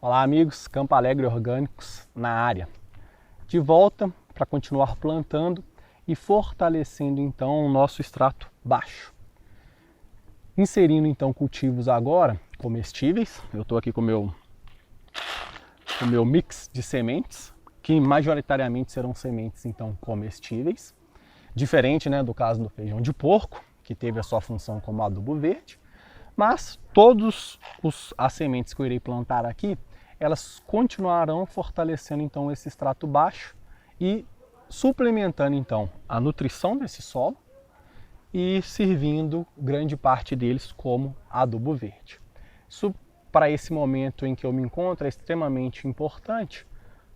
Olá amigos, Campo Alegre Orgânicos na área. De volta para continuar plantando e fortalecendo então o nosso extrato baixo. Inserindo então cultivos agora comestíveis. Eu estou aqui com o meu mix de sementes, que majoritariamente serão sementes então comestíveis. Diferente, né, do caso do feijão de porco, que teve a sua função como adubo verde. Mas todas as sementes que eu irei plantar aqui, elas continuarão fortalecendo então esse extrato baixo e suplementando então a nutrição desse solo e servindo grande parte deles como adubo verde. Isso, para esse momento em que eu me encontro, é extremamente importante,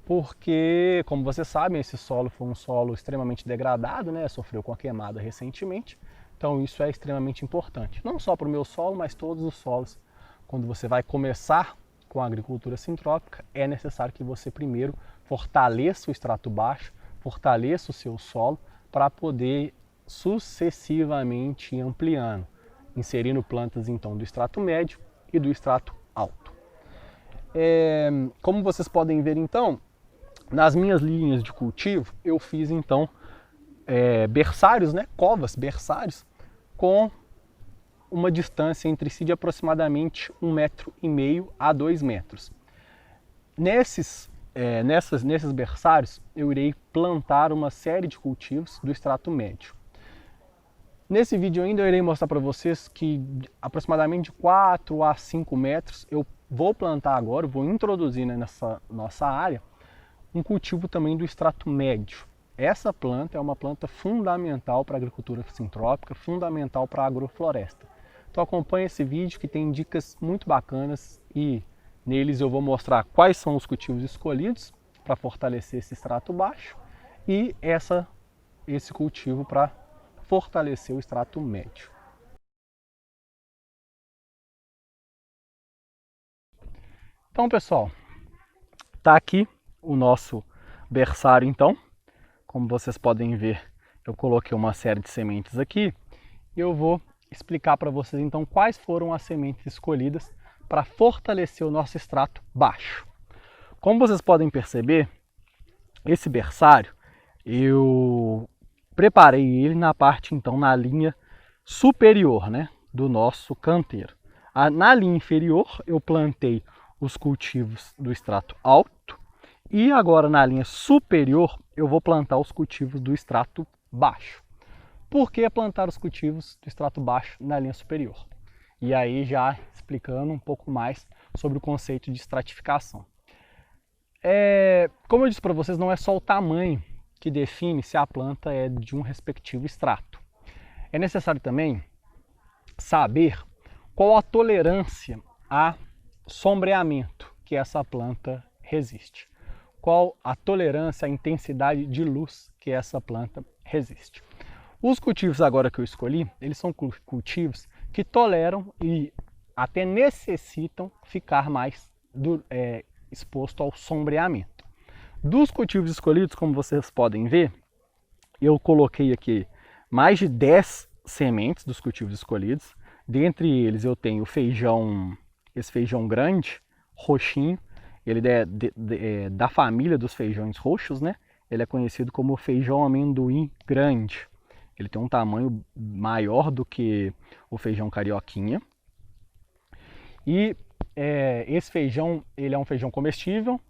porque, como vocês sabem, esse solo foi um solo extremamente degradado, né? Sofreu com a queimada recentemente. Então isso é extremamente importante, não só para o meu solo, mas todos os solos. Quando você vai começar com a agricultura sintrópica, é necessário que você primeiro fortaleça o extrato baixo, fortaleça o seu solo, para poder sucessivamente ir ampliando, inserindo plantas então do extrato médio e do extrato alto. Como vocês podem ver então, nas minhas linhas de cultivo, eu fiz então berçários, né, covas, berçários, com uma distância entre si de aproximadamente 1,5 m a 2 metros. Nesses berçários eu irei plantar uma série de cultivos do extrato médio. Nesse vídeo ainda eu irei mostrar para vocês que aproximadamente de 4 a 5 metros eu vou plantar agora, vou introduzir nessa nossa área um cultivo também do extrato médio. Essa planta é uma planta fundamental para a agricultura sintrópica, fundamental para a agrofloresta. Então acompanhe esse vídeo que tem dicas muito bacanas e neles eu vou mostrar quais são os cultivos escolhidos para fortalecer esse extrato baixo e esse cultivo para fortalecer o extrato médio. Então pessoal, está aqui o nosso berçário então. Como vocês podem ver, eu coloquei uma série de sementes aqui e eu vou explicar para vocês então quais foram as sementes escolhidas para fortalecer o nosso extrato baixo. Como vocês podem perceber, esse berçário eu preparei ele na parte então na linha superior, né, do nosso canteiro. Na linha inferior eu plantei os cultivos do extrato alto e agora na linha superior eu vou plantar os cultivos do extrato baixo. Por que plantar os cultivos do extrato baixo na linha superior? E aí já explicando um pouco mais sobre o conceito de estratificação. Como eu disse para vocês, não é só o tamanho que define se a planta é de um respectivo extrato. É necessário também saber qual a tolerância a sombreamento que essa planta resiste. Qual a tolerância à intensidade de luz que essa planta resiste. Os cultivos agora que eu escolhi, eles são cultivos que toleram e até necessitam ficar mais exposto ao sombreamento. Dos cultivos escolhidos, como vocês podem ver, eu coloquei aqui mais de 10 sementes dos cultivos escolhidos. Dentre eles eu tenho esse feijão grande, roxinho. Ele é da família dos feijões roxos, né? Ele é conhecido como feijão amendoim grande. Ele tem um tamanho maior do que o feijão carioquinha. E esse feijão, ele é um feijão comestível.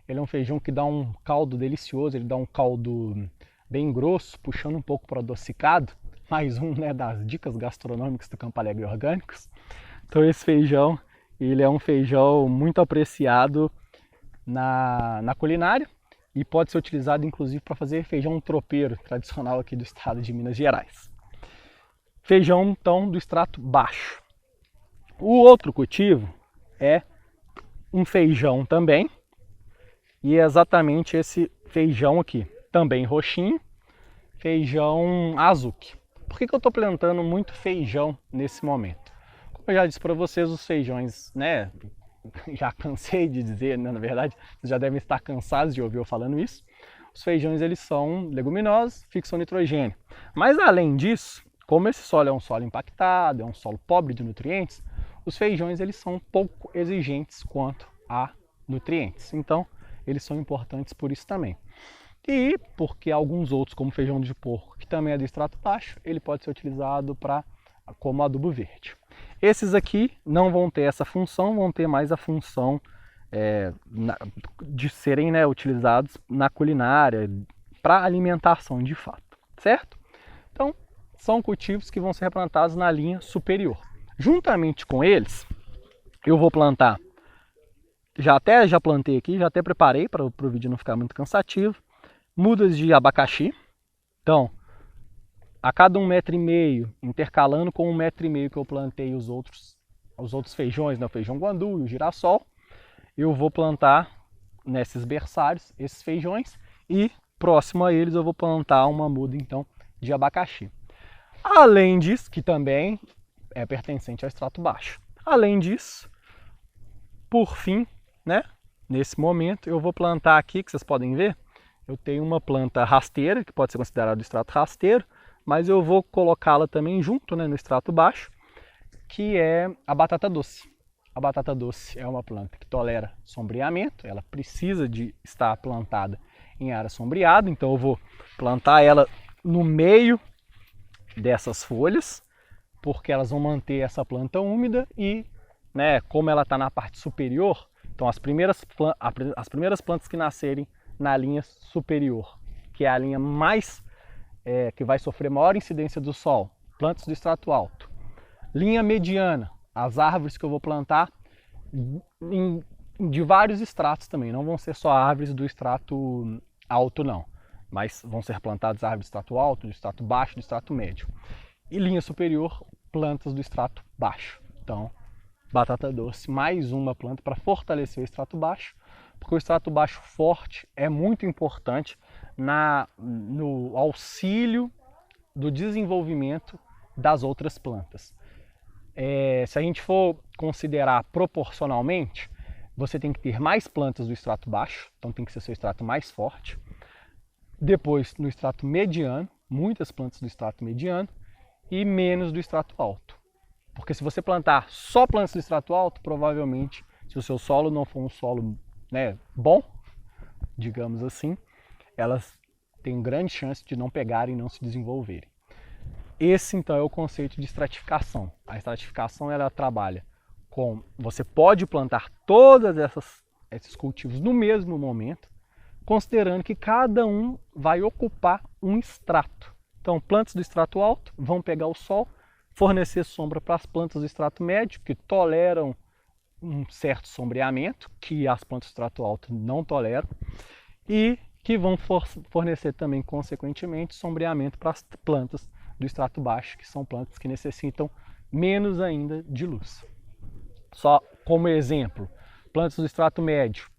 Ele é um feijão que dá um caldo delicioso, ele dá um caldo bem grosso, puxando um pouco para adocicado. Mais um, né, das dicas gastronômicas do Campo Alegre Orgânicos. Então esse feijão, ele é um feijão muito apreciado na culinária e pode ser utilizado inclusive para fazer feijão tropeiro, tradicional aqui do estado de Minas Gerais. Feijão então do extrato baixo. O outro cultivo é um feijão também, e é exatamente esse feijão aqui, também roxinho, feijão azuki. Por que eu estou plantando muito feijão nesse momento? Como eu já disse para vocês, os feijões, né, já cansei de dizer, né, na verdade, vocês já devem estar cansados de ouvir eu falando isso. Os feijões, eles são leguminosos, fixam nitrogênio. Mas além disso, como esse solo é um solo impactado, é um solo pobre de nutrientes, os feijões eles são pouco exigentes quanto à nutrientes. Então, eles são importantes por isso também. E porque alguns outros, como feijão de porco, que também é do extrato baixo, ele pode ser utilizado como adubo verde. Esses aqui não vão ter essa função, vão ter mais a função de serem, né, utilizados na culinária, para alimentação de fato, certo? Então, são cultivos que vão ser replantados na linha superior. Juntamente com eles, eu vou plantar, já plantei aqui, já até preparei para o vídeo não ficar muito cansativo, mudas de abacaxi. Então, a cada 1,5 m, intercalando com 1,5 m que eu plantei os outros feijões, né, o feijão guandu e o girassol, eu vou plantar nesses berçários esses feijões e próximo a eles eu vou plantar uma muda então de abacaxi. Além disso, que também é pertencente ao extrato baixo. Além disso, por fim, né, nesse momento eu vou plantar aqui, que vocês podem ver, eu tenho uma planta rasteira, que pode ser considerada do extrato rasteiro, mas eu vou colocá-la também junto, né, no extrato baixo, que é a batata doce. A batata doce é uma planta que tolera sombreamento, ela precisa de estar plantada em área sombreada, então eu vou plantar ela no meio dessas folhas, porque elas vão manter essa planta úmida e, né, como ela está na parte superior, então as primeiras plantas que nascerem na linha superior, que é a linha mais que vai sofrer maior incidência do sol, plantas do extrato alto. Linha mediana, as árvores que eu vou plantar de vários estratos também, não vão ser só árvores do extrato alto não, mas vão ser plantadas árvores do extrato alto, do extrato baixo, do extrato médio. E linha superior, plantas do extrato baixo. Então, batata doce, mais uma planta para fortalecer o extrato baixo, porque o extrato baixo forte é muito importante no auxílio do desenvolvimento das outras plantas. Se a gente for considerar proporcionalmente, você tem que ter mais plantas do extrato baixo, então tem que ser seu extrato mais forte. Depois, no extrato mediano, muitas plantas do extrato mediano e menos do extrato alto. Porque se você plantar só plantas do extrato alto, provavelmente, se o seu solo não for um solo, né, bom, digamos assim, elas têm grande chance de não pegarem e não se desenvolverem. Esse, então, é o conceito de estratificação. A estratificação, ela trabalha com... Você pode plantar todos esses cultivos no mesmo momento, considerando que cada um vai ocupar um estrato. Então, plantas do extrato alto vão pegar o sol, fornecer sombra para as plantas do extrato médio, que toleram um certo sombreamento, que as plantas do extrato alto não toleram, e que vão fornecer também, consequentemente, sombreamento para as plantas do extrato baixo, que são plantas que necessitam menos ainda de luz. Só como exemplo, plantas do extrato médio.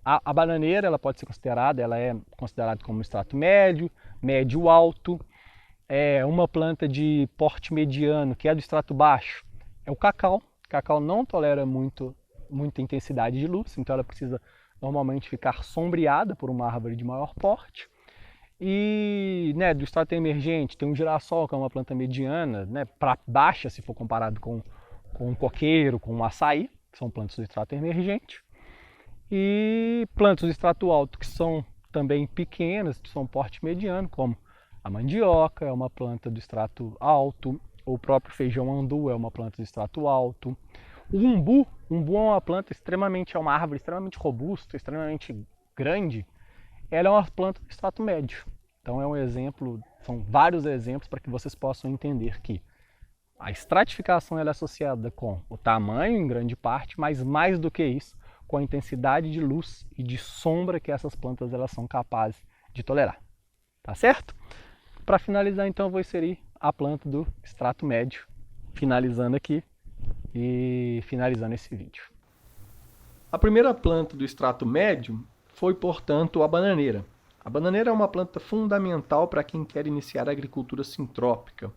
A bananeira ela pode ser considerada, ela é considerada como extrato médio, médio alto. Uma planta de porte mediano, que é do extrato baixo, é o cacau. O cacau não tolera muita intensidade de luz, então ela precisa normalmente ficar sombreada por uma árvore de maior porte. E, né, do extrato emergente tem um girassol, que é uma planta mediana, né, para baixa se for comparado com um coqueiro, com um açaí, que são plantas do extrato emergente. E plantas do extrato alto, que são também pequenas, que são porte mediano, como a mandioca é uma planta do extrato alto, o próprio feijão andu é uma planta do extrato alto. O umbu é uma planta é uma árvore extremamente robusta, extremamente grande. Ela é uma planta do extrato médio. Então é um exemplo, são vários exemplos para que vocês possam entender que a estratificação ela é associada com o tamanho em grande parte, mas mais do que isso, com a intensidade de luz e de sombra que essas plantas elas são capazes de tolerar. Tá certo? Para finalizar, então, eu vou inserir a planta do extrato médio, finalizando aqui e finalizando esse vídeo. A primeira planta do extrato médio foi, portanto, a bananeira. A bananeira é uma planta fundamental para quem quer iniciar a agricultura sintrópica.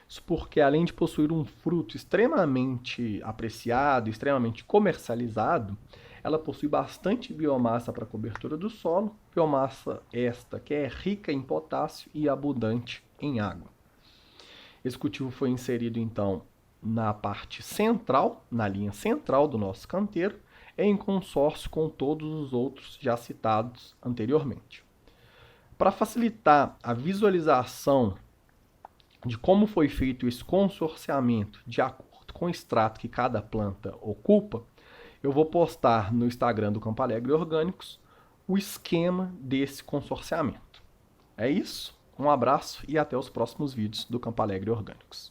Isso porque, além de possuir um fruto extremamente apreciado, extremamente comercializado, ela possui bastante biomassa para a cobertura do solo, biomassa esta que é rica em potássio e abundante em água. Esse cultivo foi inserido, então, na parte central, na linha central do nosso canteiro. em consórcio com todos os outros já citados anteriormente. Para facilitar a visualização de como foi feito esse consorciamento de acordo com o extrato que cada planta ocupa, eu vou postar no Instagram do Campo Alegre Orgânicos o esquema desse consorciamento. É isso, um abraço e até os próximos vídeos do Campo Alegre Orgânicos.